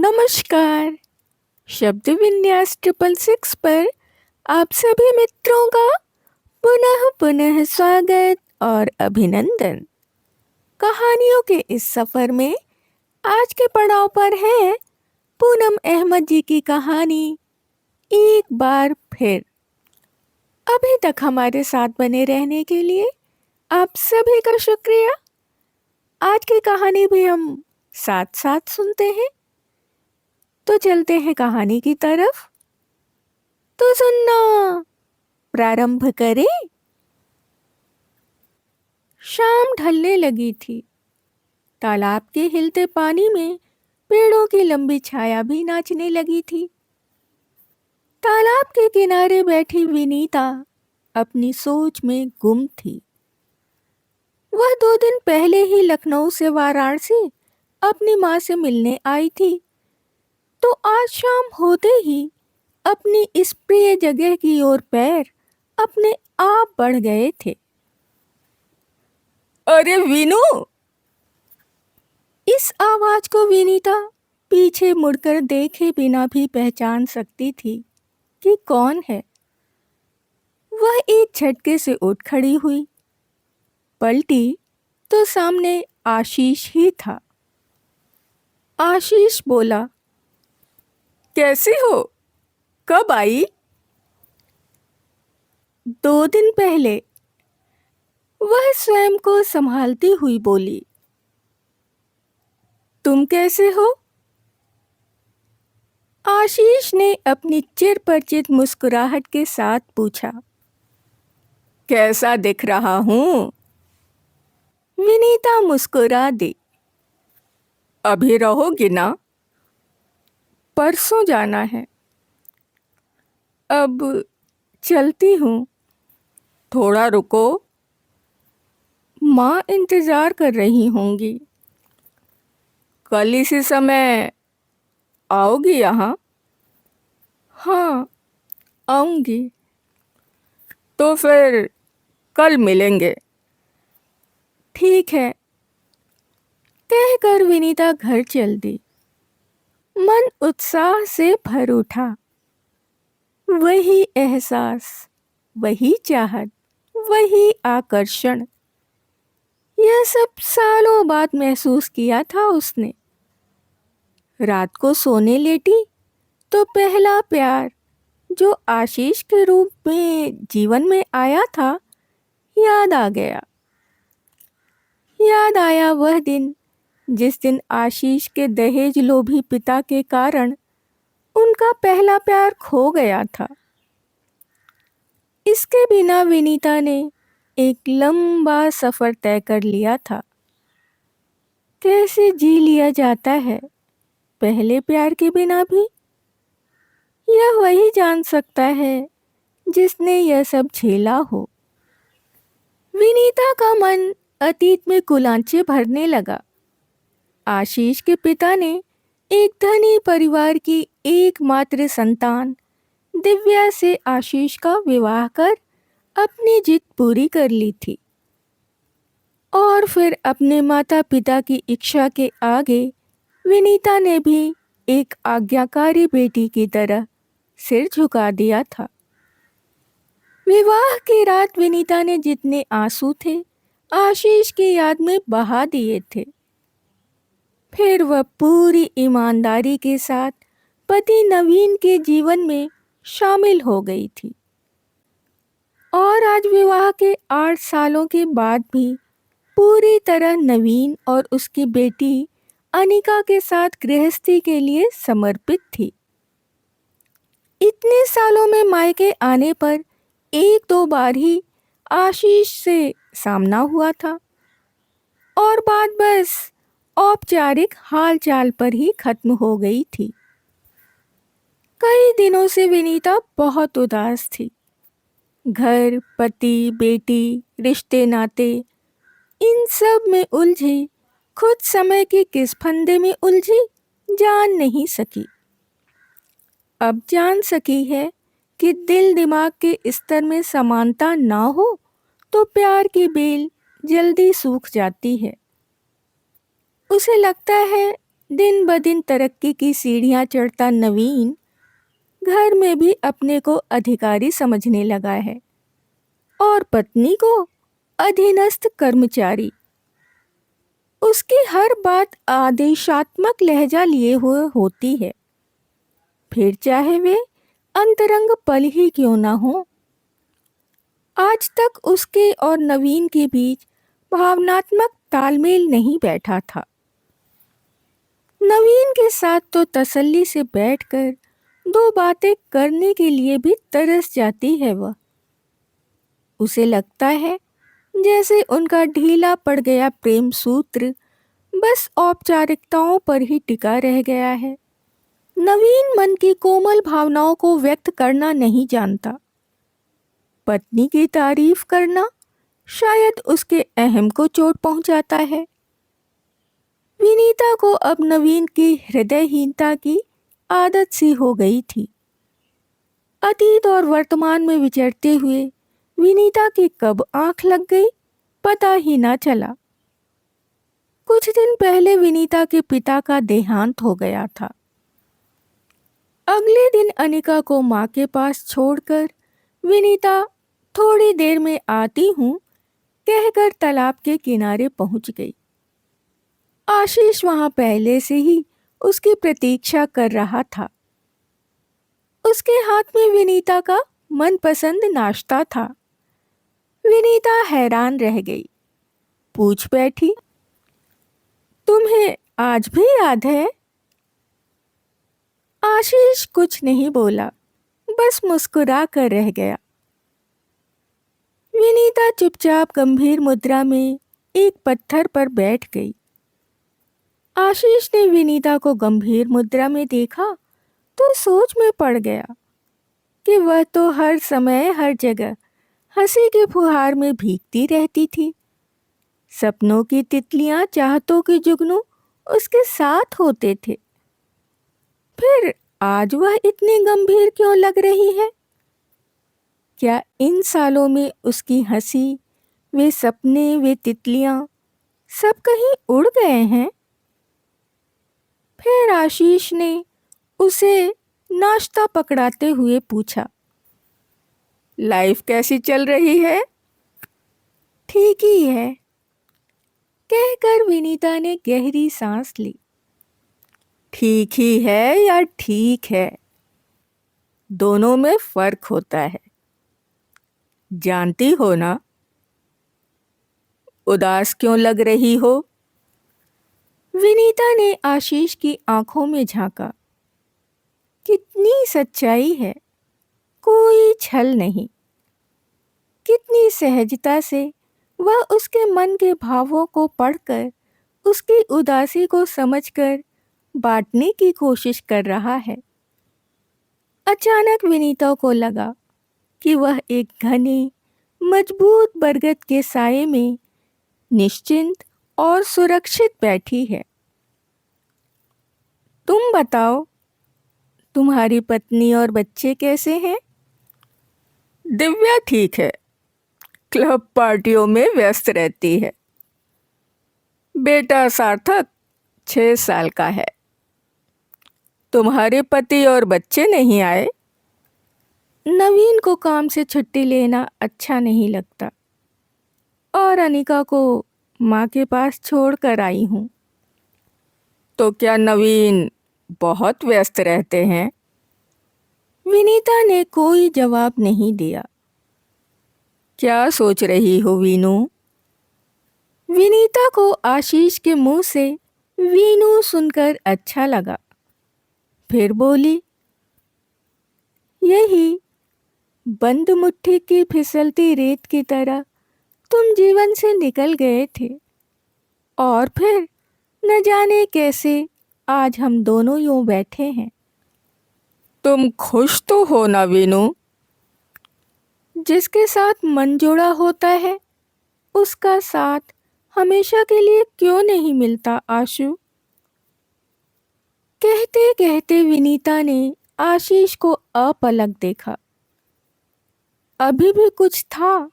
नमस्कार। शब्द विन्यास 666 पर आप सभी मित्रों का पुनः पुनः स्वागत और अभिनंदन। कहानियों के इस सफ़र में आज के पड़ाव पर है पूनम अहमद जी की कहानी एक बार फिर। अभी तक हमारे साथ बने रहने के लिए आप सभी का शुक्रिया। आज की कहानी भी हम साथ साथ सुनते हैं, तो चलते हैं कहानी की तरफ। तो सुनना प्रारंभ करें। शाम ढलने लगी थी। तालाब के हिलते पानी में पेड़ों की लंबी छाया भी नाचने लगी थी। तालाब के किनारे बैठी विनीता अपनी सोच में गुम थी। वह 2 दिन पहले ही लखनऊ से वाराणसी अपनी माँ से मिलने आई थी, तो आज शाम होते ही अपनी इस प्रिय जगह की ओर पैर अपने आप बढ़ गए थे। अरे वीनू! इस आवाज को विनीता पीछे मुड़कर देखे बिना भी पहचान सकती थी कि कौन है। वह एक झटके से उठ खड़ी हुई, पलटी तो सामने आशीष ही था। आशीष बोला, कैसी हो? कब आई? 2 दिन पहले, वह स्वयं को संभालती हुई बोली। तुम कैसे हो? आशीष ने अपनी चिरपरिचित मुस्कुराहट के साथ पूछा। कैसा दिख रहा हूं? विनीता मुस्कुरा दी। अभी रहोगी ना? परसों जाना है। अब चलती हूँ। थोड़ा रुको, माँ इंतजार कर रही होंगी। कल इसी समय आओगी यहाँ? हाँ, आऊंगी। तो फिर कल मिलेंगे। ठीक है, कहकर विनीता घर चल दी। मन उत्साह से भर उठा। वही एहसास, वही चाहत, वही आकर्षण, यह सब सालों बाद महसूस किया था उसने। रात को सोने लेटी तो पहला प्यार जो आशीष के रूप में जीवन में आया था याद आ गया। याद आया वह दिन जिस दिन आशीष के दहेज लोभी पिता के कारण उनका पहला प्यार खो गया था। इसके बिना विनीता ने एक लंबा सफ़र तय कर लिया था। कैसे जी लिया जाता है पहले प्यार के बिना भी, यह वही जान सकता है जिसने यह सब झेला हो। विनीता का मन अतीत में कुलांचे भरने लगा। आशीष के पिता ने एक धनी परिवार की एकमात्र संतान दिव्या से आशीष का विवाह कर अपनी जिद पूरी कर ली थी, और फिर अपने माता पिता की इच्छा के आगे विनीता ने भी एक आज्ञाकारी बेटी की तरह सिर झुका दिया था। विवाह की रात विनीता ने जितने आंसू थे आशीष की याद में बहा दिए थे। फिर वह पूरी ईमानदारी के साथ पति नवीन के जीवन में शामिल हो गई थी, और आज विवाह के 8 सालों के बाद भी पूरी तरह नवीन और उसकी बेटी अनिका के साथ गृहस्थी के लिए समर्पित थी। इतने सालों में मायके आने पर 1-2 बार ही आशीष से सामना हुआ था, और बात बस औपचारिक हालचाल पर ही खत्म हो गई थी। कई दिनों से विनीता बहुत उदास थी। घर, पति, बेटी, रिश्ते नाते, इन सब में उलझी, खुद समय के किस फंदे में उलझी जान नहीं सकी। अब जान सकी है कि दिल दिमाग के स्तर में समानता ना हो तो प्यार की बेल जल्दी सूख जाती है। उसे लगता है दिन ब दिन तरक्की की सीढ़ियां चढ़ता नवीन घर में भी अपने को अधिकारी समझने लगा है और पत्नी को अधीनस्थ कर्मचारी। उसकी हर बात आदेशात्मक लहजा लिए हुए होती है, फिर चाहे वे अंतरंग पल ही क्यों ना हो। आज तक उसके और नवीन के बीच भावनात्मक तालमेल नहीं बैठा था। नवीन के साथ तो तसल्ली से बैठकर दो बातें करने के लिए भी तरस जाती है वह। उसे लगता है जैसे उनका ढीला पड़ गया प्रेम सूत्र बस औपचारिकताओं पर ही टिका रह गया है। नवीन मन की कोमल भावनाओं को व्यक्त करना नहीं जानता। पत्नी की तारीफ करना शायद उसके अहम को चोट पहुंचाता है। विनीता को अब नवीन की हृदयहीनता की आदत सी हो गई थी। अतीत और वर्तमान में विचरते हुए विनीता की कब आंख लग गई पता ही ना चला। कुछ दिन पहले विनीता के पिता का देहांत हो गया था। अगले दिन अनिका को माँ के पास छोड़कर विनीता थोड़ी देर में आती हूँ कहकर तालाब के किनारे पहुंच गई। आशीष वहां पहले से ही उसकी प्रतीक्षा कर रहा था। उसके हाथ में विनीता का मनपसंद नाश्ता था। विनीता हैरान रह गई, पूछ बैठी, तुम्हें आज भी याद है? आशीष कुछ नहीं बोला, बस मुस्कुरा कर रह गया। विनीता चुपचाप गंभीर मुद्रा में एक पत्थर पर बैठ गई। आशीष ने विनीता को गंभीर मुद्रा में देखा तो सोच में पड़ गया कि वह तो हर समय हर जगह हंसी के फुहार में भीगती रहती थी। सपनों की तितलियां, चाहतों के जुगनू उसके साथ होते थे। फिर आज वह इतनी गंभीर क्यों लग रही है? क्या इन सालों में उसकी हंसी, वे सपने, वे तितलियां सब कहीं उड़ गए हैं? फिर आशीष ने उसे नाश्ता पकड़ाते हुए पूछा, लाइफ कैसी चल रही है? ठीक ही है, कहकर विनीता ने गहरी सांस ली। ठीक ही है या ठीक है, दोनों में फर्क होता है, जानती हो ना? उदास क्यों लग रही हो? विनीता ने आशीष की आंखों में झांका। कितनी सच्चाई है, कोई छल नहीं। कितनी सहजता से वह उसके मन के भावों को पढ़कर, उसकी उदासी को समझकर बांटने की कोशिश कर रहा है। अचानक विनीता को लगा कि वह एक घने, मजबूत बरगद के साये में निश्चिंत और सुरक्षित बैठी है। तुम बताओ, तुम्हारी पत्नी और बच्चे कैसे हैं? दिव्या ठीक है, क्लब पार्टियों में व्यस्त रहती है। बेटा सार्थक 6 साल का है। तुम्हारे पति और बच्चे नहीं आए? नवीन को काम से छुट्टी लेना अच्छा नहीं लगता और अनिका को माँ के पास छोड़कर आई हूँ। तो क्या नवीन बहुत व्यस्त रहते हैं? विनीता ने कोई जवाब नहीं दिया। क्या सोच रही हो वीनू? विनीता को आशीष के मुंह से वीनू सुनकर अच्छा लगा। फिर बोली, यही बंद मुट्ठी की फिसलती रेत की तरह तुम जीवन से निकल गए थे और फिर न जाने कैसे आज हम दोनों यूं बैठे हैं। तुम खुश तो हो ना वीनू? जिसके साथ मन जुड़ा होता है उसका साथ हमेशा के लिए क्यों नहीं मिलता आशु? कहते कहते विनीता ने आशीष को अपलक देखा। अभी भी कुछ था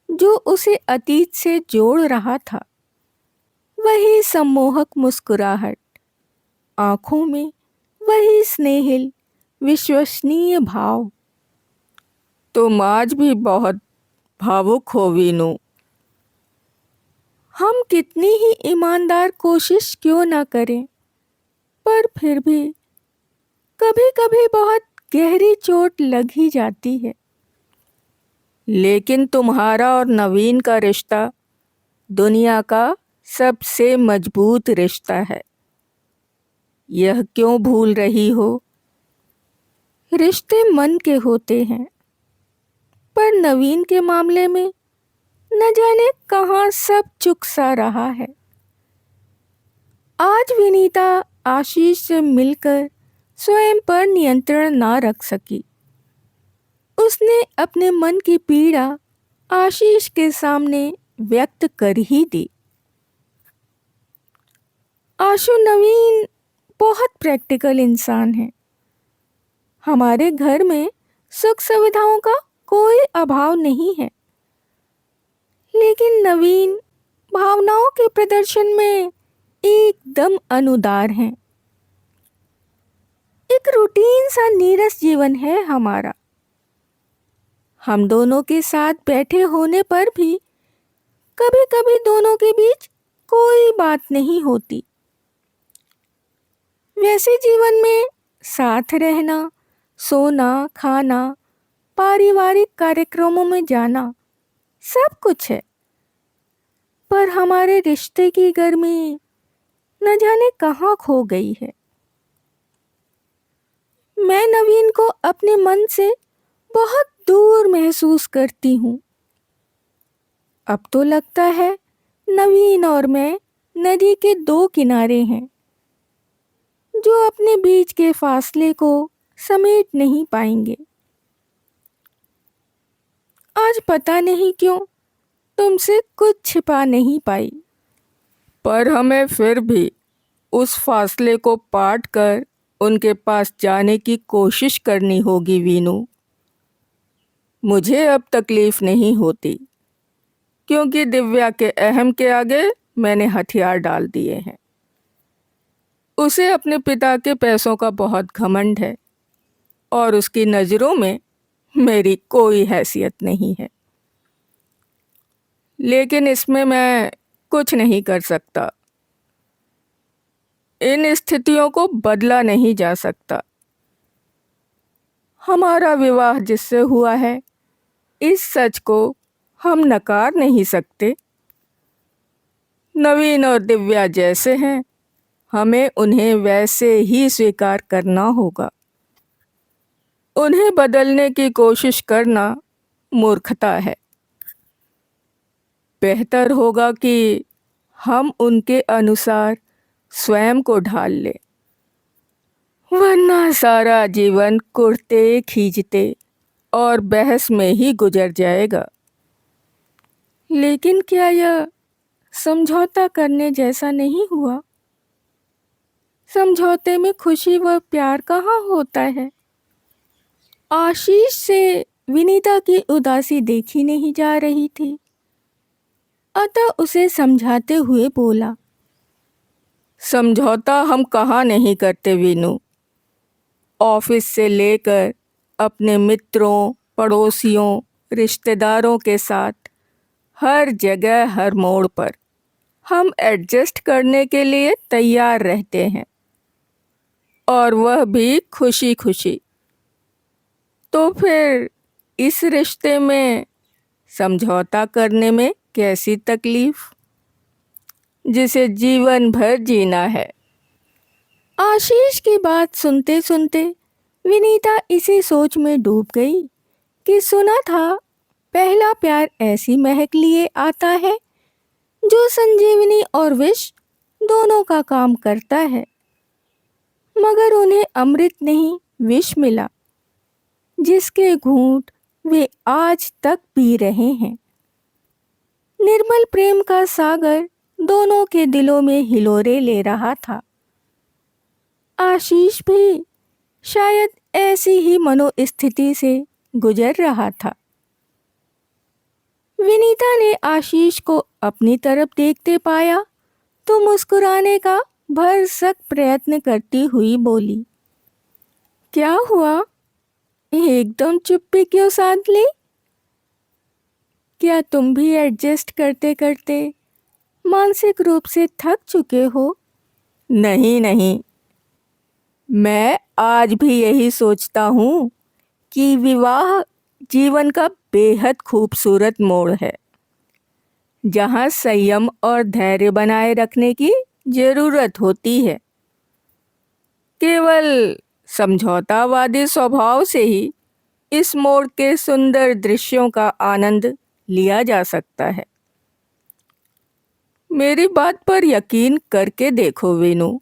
जो उसे अतीत से जोड़ रहा था। वही सम्मोहक मुस्कुराहट, आंखों में वही स्नेहिल विश्वसनीय भाव। तुम आज भी बहुत भावुक हो वीनू। हम कितनी ही ईमानदार कोशिश क्यों ना करें, पर फिर भी कभी कभी बहुत गहरी चोट लग ही जाती है। लेकिन तुम्हारा और नवीन का रिश्ता दुनिया का सबसे मजबूत रिश्ता है। यह क्यों भूल रही हो? रिश्ते मन के होते हैं, पर नवीन के मामले में न जाने कहाँ सब चुक सा रहा है। आज विनीता आशीष से मिलकर स्वयं पर नियंत्रण ना रख सकी। उसने अपने मन की पीड़ा आशीष के सामने व्यक्त कर ही दी। आशु, नवीन बहुत प्रैक्टिकल इंसान है। हमारे घर में सुख सुविधाओं का कोई अभाव नहीं है, लेकिन नवीन भावनाओं के प्रदर्शन में एकदम अनुदार हैं। एक रूटीन सा नीरस जीवन है हमारा। हम दोनों के साथ बैठे होने पर भी कभी कभी दोनों के बीच कोई बात नहीं होती। वैसे जीवन में साथ रहना, सोना, खाना, पारिवारिक कार्यक्रमों में जाना सब कुछ है, पर हमारे रिश्ते की गर्मी न जाने कहाँ खो गई है। मैं नवीन को अपने मन से बहुत दूर महसूस करती हूँ। अब तो लगता है नवीन और मैं नदी के दो किनारे हैं, जो अपने बीच के फासले को समेट नहीं पाएंगे। आज पता नहीं क्यों तुमसे कुछ छिपा नहीं पाई, पर हमें फिर भी उस फासले को पाट कर उनके पास जाने की कोशिश करनी होगी वीनू। मुझे अब तकलीफ नहीं होती, क्योंकि दिव्या के अहम के आगे मैंने हथियार डाल दिए हैं। उसे अपने पिता के पैसों का बहुत घमंड है और उसकी नज़रों में मेरी कोई हैसियत नहीं है। लेकिन इसमें मैं कुछ नहीं कर सकता। इन स्थितियों को बदला नहीं जा सकता। हमारा विवाह जिससे हुआ है, इस सच को हम नकार नहीं सकते। नवीन और दिव्या जैसे हैं, हमें उन्हें वैसे ही स्वीकार करना होगा। उन्हें बदलने की कोशिश करना मूर्खता है। बेहतर होगा कि हम उनके अनुसार स्वयं को ढाल लें, वरना सारा जीवन कुर्ते खींचते और बहस में ही गुजर जाएगा। लेकिन क्या यह समझौता करने जैसा नहीं हुआ? समझौते में खुशी व प्यार कहाँ होता है? आशीष से विनीता की उदासी देखी नहीं जा रही थी, अतः उसे समझाते हुए बोला, समझौता हम कहाँ नहीं करते वीनू। ऑफिस से लेकर अपने मित्रों, पड़ोसियों, रिश्तेदारों के साथ हर जगह, हर मोड़ पर हम एडजस्ट करने के लिए तैयार रहते हैं, और वह भी खुशी खुशी। तो फिर इस रिश्ते में समझौता करने में कैसी तकलीफ, जिसे जीवन भर जीना है। आशीष की बात सुनते सुनते विनीता इसी सोच में डूब गई कि सुना था पहला प्यार ऐसी महक लिए आता है जो संजीवनी और विष दोनों का काम करता है। मगर उन्हें अमृत नहीं, विष मिला, जिसके घूंट वे आज तक पी रहे हैं। निर्मल प्रेम का सागर दोनों के दिलों में हिलोरे ले रहा था। आशीष भी शायद ऐसी ही मनोस्थिति से गुजर रहा था। विनीता ने आशीष को अपनी तरफ देखते पाया तो मुस्कुराने का भरसक प्रयत्न करती हुई बोली। क्या हुआ? एकदम चुप्पी क्यों साध ली? क्या तुम भी एडजस्ट करते करते मानसिक रूप से थक चुके हो? नहीं नहीं, मैं आज भी यही सोचता हूँ कि विवाह जीवन का बेहद खूबसूरत मोड़ है, जहाँ संयम और धैर्य बनाए रखने की जरूरत होती है। केवल समझौतावादी स्वभाव से ही इस मोड़ के सुंदर दृश्यों का आनंद लिया जा सकता है। मेरी बात पर यकीन करके देखो वीनू,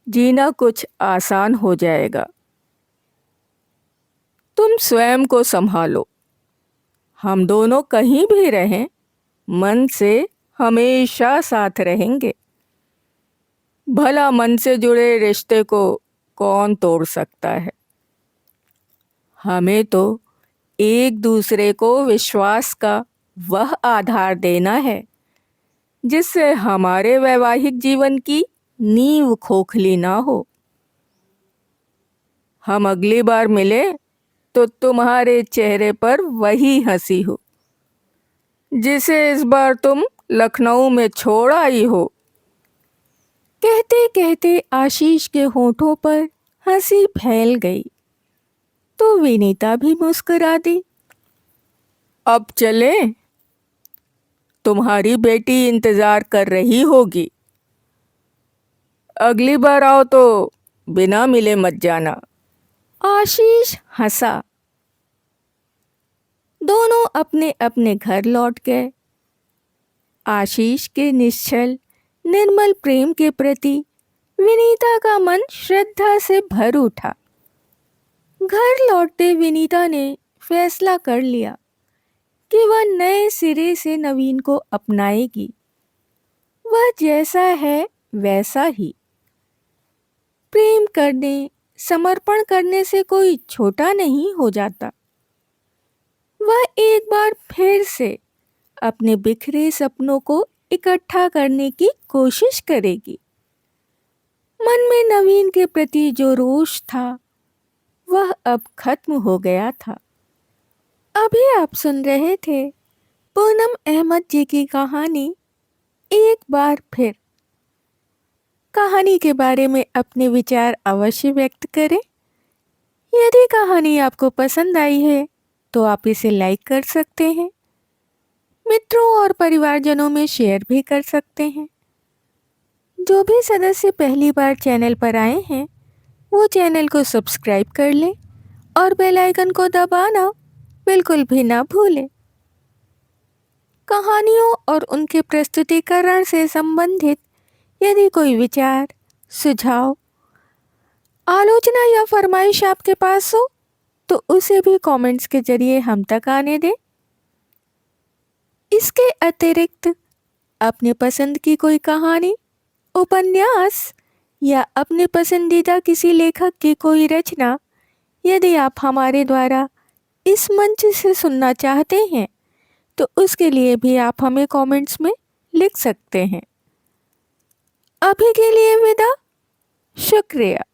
जीना कुछ आसान हो जाएगा। तुम स्वयं को संभालो, हम दोनों कहीं भी रहें, मन से हमेशा साथ रहेंगे। भला मन से जुड़े रिश्ते को कौन तोड़ सकता है? हमें तो एक दूसरे को विश्वास का वह आधार देना है जिससे हमारे वैवाहिक जीवन की नींव खोखली ना हो। हम अगली बार मिले तो तुम्हारे चेहरे पर वही हंसी हो जिसे इस बार तुम लखनऊ में छोड़ आई हो। कहते कहते आशीष के होठों पर हंसी फैल गई तो विनीता भी मुस्कुरा दी। अब चले, तुम्हारी बेटी इंतजार कर रही होगी। अगली बार आओ तो बिना मिले मत जाना। आशीष हंसा। दोनों अपने अपने घर लौट गए। आशीष के निश्चल निर्मल प्रेम के प्रति विनीता का मन श्रद्धा से भर उठा। घर लौटते विनीता ने फैसला कर लिया कि वह नए सिरे से नवीन को अपनाएगी। वह जैसा है वैसा ही। प्रेम करने, समर्पण करने से कोई छोटा नहीं हो जाता। वह एक बार फिर से अपने बिखरे सपनों को इकट्ठा करने की कोशिश करेगी। मन में नवीन के प्रति जो रोष था वह अब खत्म हो गया था। अभी आप सुन रहे थे पूनम अहमद जी की कहानी एक बार फिर। कहानी के बारे में अपने विचार अवश्य व्यक्त करें। यदि कहानी आपको पसंद आई है तो आप इसे लाइक कर सकते हैं, मित्रों और परिवारजनों में शेयर भी कर सकते हैं। जो भी सदस्य पहली बार चैनल पर आए हैं वो चैनल को सब्सक्राइब कर लें और बेल आइकन को दबाना बिल्कुल भी ना भूलें। कहानियों और उनके प्रस्तुतिकरण से संबंधित यदि कोई विचार, सुझाव, आलोचना या फरमाइश आपके पास हो तो उसे भी कमेंट्स के जरिए हम तक आने दें। इसके अतिरिक्त अपने पसंद की कोई कहानी, उपन्यास या अपने पसंदीदा किसी लेखक की कोई रचना यदि आप हमारे द्वारा इस मंच से सुनना चाहते हैं तो उसके लिए भी आप हमें कमेंट्स में लिख सकते हैं। अभी के लिए विदा। शुक्रिया।